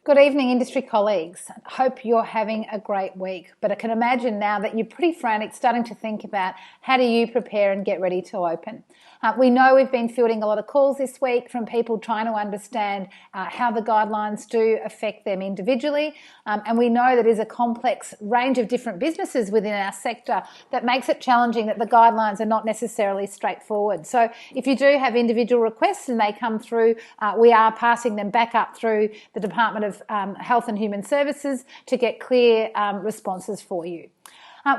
Good evening, industry colleagues. Hope you're having a great week. But I can imagine now that you're pretty frantic, starting to think about how do you prepare and get ready to open. We know we've been fielding a lot of calls this week from people trying to understand how the guidelines do affect them individually. And we know that it is a complex range of different businesses within our sector that makes it challenging that the guidelines are not necessarily straightforward. So if you do have individual requests and they come through, we are passing them back up through the Department of Health and Human Services to get clear responses for you.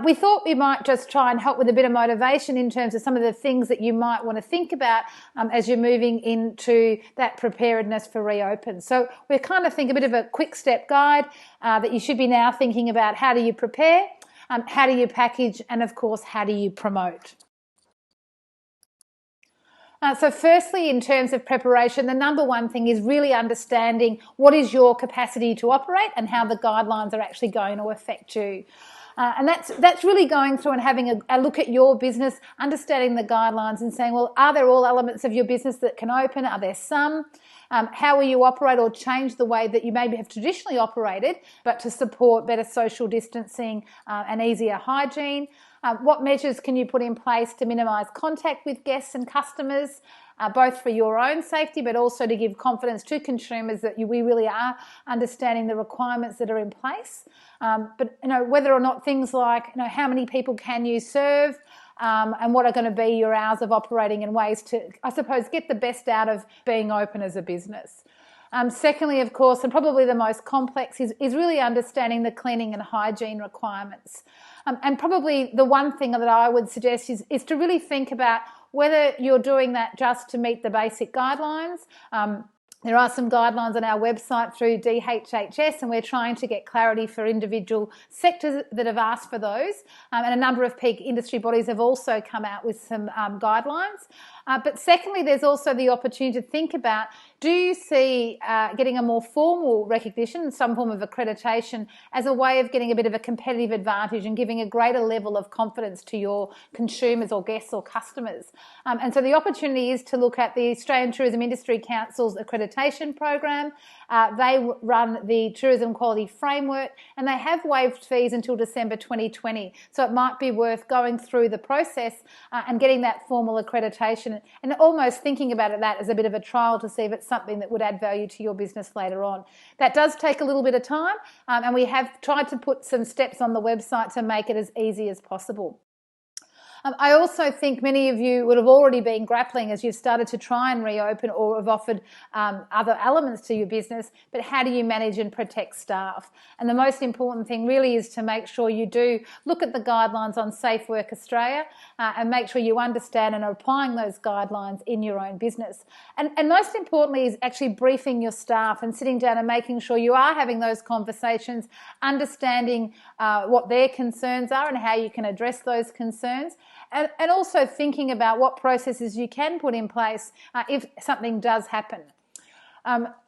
We thought we might just try and help with a bit of motivation in terms of some of the things that you might want to think about as you're moving into that preparedness for reopen. So we kind of think a bit of a quick step guide that you should be now thinking about: how do you prepare, how do you package, and of course, how do you promote? So firstly, in terms of preparation, the number one thing is really understanding what is your capacity to operate and how the guidelines are actually going to affect you. And that's really going through and having a look at your business, understanding the guidelines and saying, well, are there all elements of your business that can open? Are there some? How will you operate or change the way that you maybe have traditionally operated, but to support better social distancing and easier hygiene? What measures can you put in place to minimise contact with guests and customers, both for your own safety, but also to give confidence to consumers that we really are understanding the requirements that are in place? But whether or not things like how many people can you serve, and what are going to be your hours of operating and ways to, I suppose, get the best out of being open as a business. Secondly, of course, and probably the most complex, is really understanding the cleaning and hygiene requirements. And probably the one thing that I would suggest is to really think about whether you're doing that just to meet the basic guidelines. There are some guidelines on our website through DHHS, and we're trying to get clarity for individual sectors that have asked for those. And a number of peak industry bodies have also come out with some guidelines. But secondly, there's also the opportunity to think about, do you see getting a more formal recognition, some form of accreditation, as a way of getting a bit of a competitive advantage and giving a greater level of confidence to your consumers or guests or customers? And so the opportunity is to look at the Australian Tourism Industry Council's accreditation program. They run the Tourism Quality Framework, and they have waived fees until December 2020. So it might be worth going through the process and getting that formal accreditation, and almost thinking about that as a bit of a trial to see if it's something that would add value to your business later on. That does take a little bit of time, and we have tried to put some steps on the website to make it as easy as possible. I also think many of you would have already been grappling as you've started to try and reopen or have offered other elements to your business, but how do you manage and protect staff? And the most important thing really is to make sure you do look at the guidelines on Safe Work Australia and make sure you understand and are applying those guidelines in your own business. And most importantly is actually briefing your staff and sitting down and making sure you are having those conversations, understanding what their concerns are and how you can address those concerns. And also thinking about what processes you can put in place if something does happen.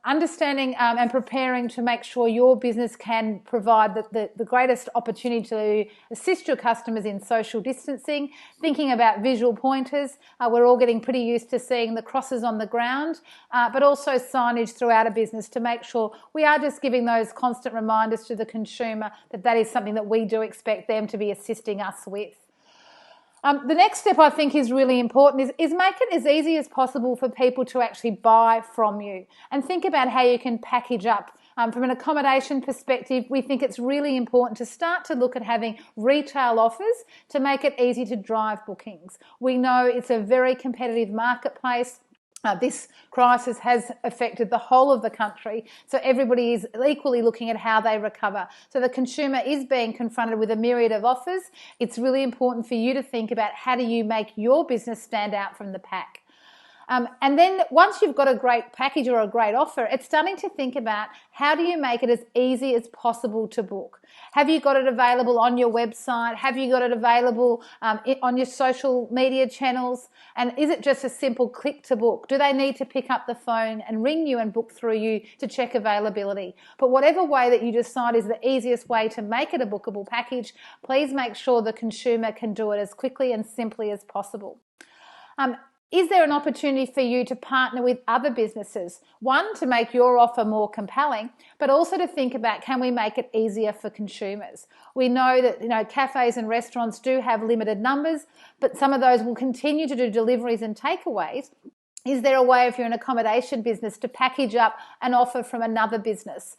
Understanding and preparing to make sure your business can provide the greatest opportunity to assist your customers in social distancing, thinking about visual pointers. We're all getting pretty used to seeing the crosses on the ground, but also signage throughout a business to make sure we are just giving those constant reminders to the consumer that is something that we do expect them to be assisting us with. The next step I think is really important is make it as easy as possible for people to actually buy from you, and think about how you can package up. From an accommodation perspective, we think it's really important to start to look at having retail offers to make it easy to drive bookings. We know it's a very competitive marketplace. This crisis has affected the whole of the country, so everybody is equally looking at how they recover. So the consumer is being confronted with a myriad of offers. It's really important for you to think about how do you make your business stand out from the pack. And then once you've got a great package or a great offer, it's starting to think about how do you make it as easy as possible to book. Have you got it available on your website? Have you got it available on your social media channels? And is it just a simple click to book? Do they need to pick up the phone and ring you and book through you to check availability? But whatever way that you decide is the easiest way to make it a bookable package, please make sure the consumer can do it as quickly and simply as possible. Is there an opportunity for you to partner with other businesses? One, to make your offer more compelling, but also to think about, can we make it easier for consumers? We know that cafes and restaurants do have limited numbers, but some of those will continue to do deliveries and takeaways. Is there a way, if you're an accommodation business, to package up an offer from another business?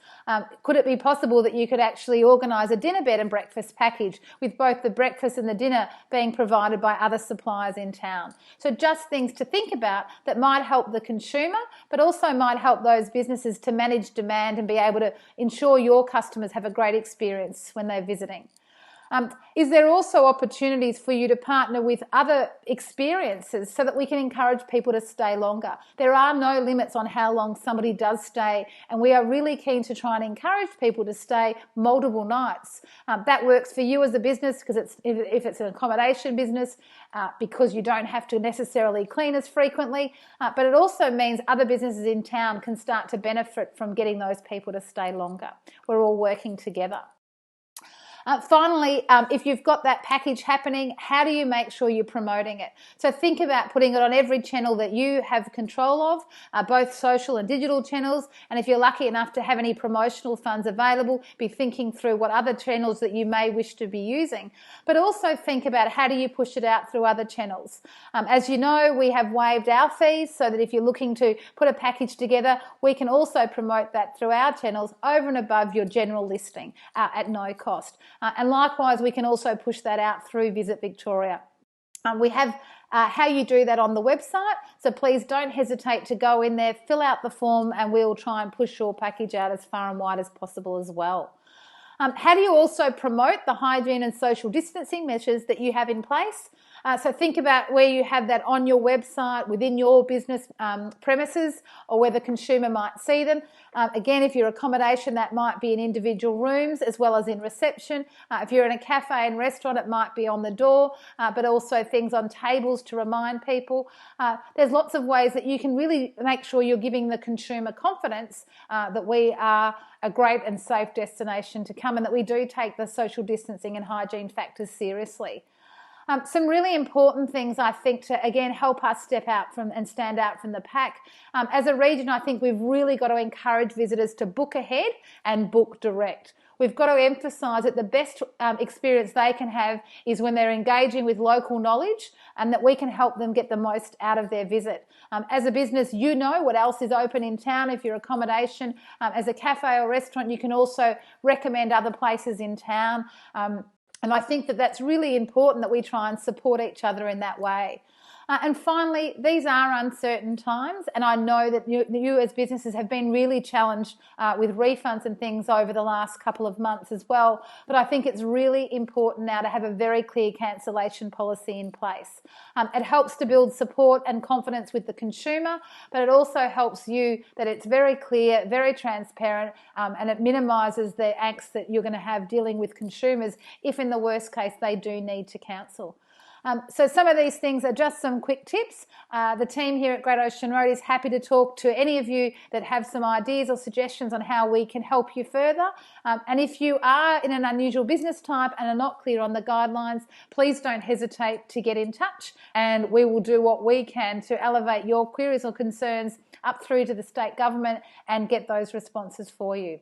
Could it be possible that you could actually organise a dinner bed and breakfast package with both the breakfast and the dinner being provided by other suppliers in town? So just things to think about that might help the consumer, but also might help those businesses to manage demand and be able to ensure your customers have a great experience when they're visiting. Is there also opportunities for you to partner with other experiences so that we can encourage people to stay longer? There are no limits on how long somebody does stay, and we are really keen to try and encourage people to stay multiple nights. That works for you as a business because if it's an accommodation business, because you don't have to necessarily clean as frequently, but it also means other businesses in town can start to benefit from getting those people to stay longer. We're all working together. Finally, if you've got that package happening, how do you make sure you're promoting it? So think about putting it on every channel that you have control of, both social and digital channels. And if you're lucky enough to have any promotional funds available, be thinking through what other channels that you may wish to be using. But also think about, how do you push it out through other channels? As you know, we have waived our fees so that if you're looking to put a package together, we can also promote that through our channels over and above your general listing at no cost. And likewise, we can also push that out through Visit Victoria. We have how you do that on the website, so please don't hesitate to go in there, fill out the form, and we'll try and push your package out as far and wide as possible as well. How do you also promote the hygiene and social distancing measures that you have in place? So think about where you have that on your website, within your business premises, or where the consumer might see them. Again, if you're accommodation, that might be in individual rooms as well as in reception. If you're in a cafe and restaurant, it might be on the door, but also things on tables to remind people. There's lots of ways that you can really make sure you're giving the consumer confidence that we are a great and safe destination to come, and that we do take the social distancing and hygiene factors seriously. Some really important things, I think, to again help us step out from and stand out from the pack. As a region, I think we've really got to encourage visitors to book ahead and book direct. We've got to emphasise that the best experience they can have is when they're engaging with local knowledge, and that we can help them get the most out of their visit. As a business, you know what else is open in town. If you're accommodation, as a cafe or restaurant, you can also recommend other places in town. And I think that that's really important, that we try and support each other in that way. And finally, these are uncertain times, and I know that you as businesses have been really challenged with refunds and things over the last couple of months as well. But I think it's really important now to have a very clear cancellation policy in place. It helps to build support and confidence with the consumer, but it also helps you that it's very clear, very transparent, and it minimises the angst that you're going to have dealing with consumers if in the worst case they do need to cancel. So some of these things are just some quick tips. The team here at Great Ocean Road is happy to talk to any of you that have some ideas or suggestions on how we can help you further. And if you are in an unusual business type and are not clear on the guidelines, please don't hesitate to get in touch, and we will do what we can to elevate your queries or concerns up through to the state government and get those responses for you.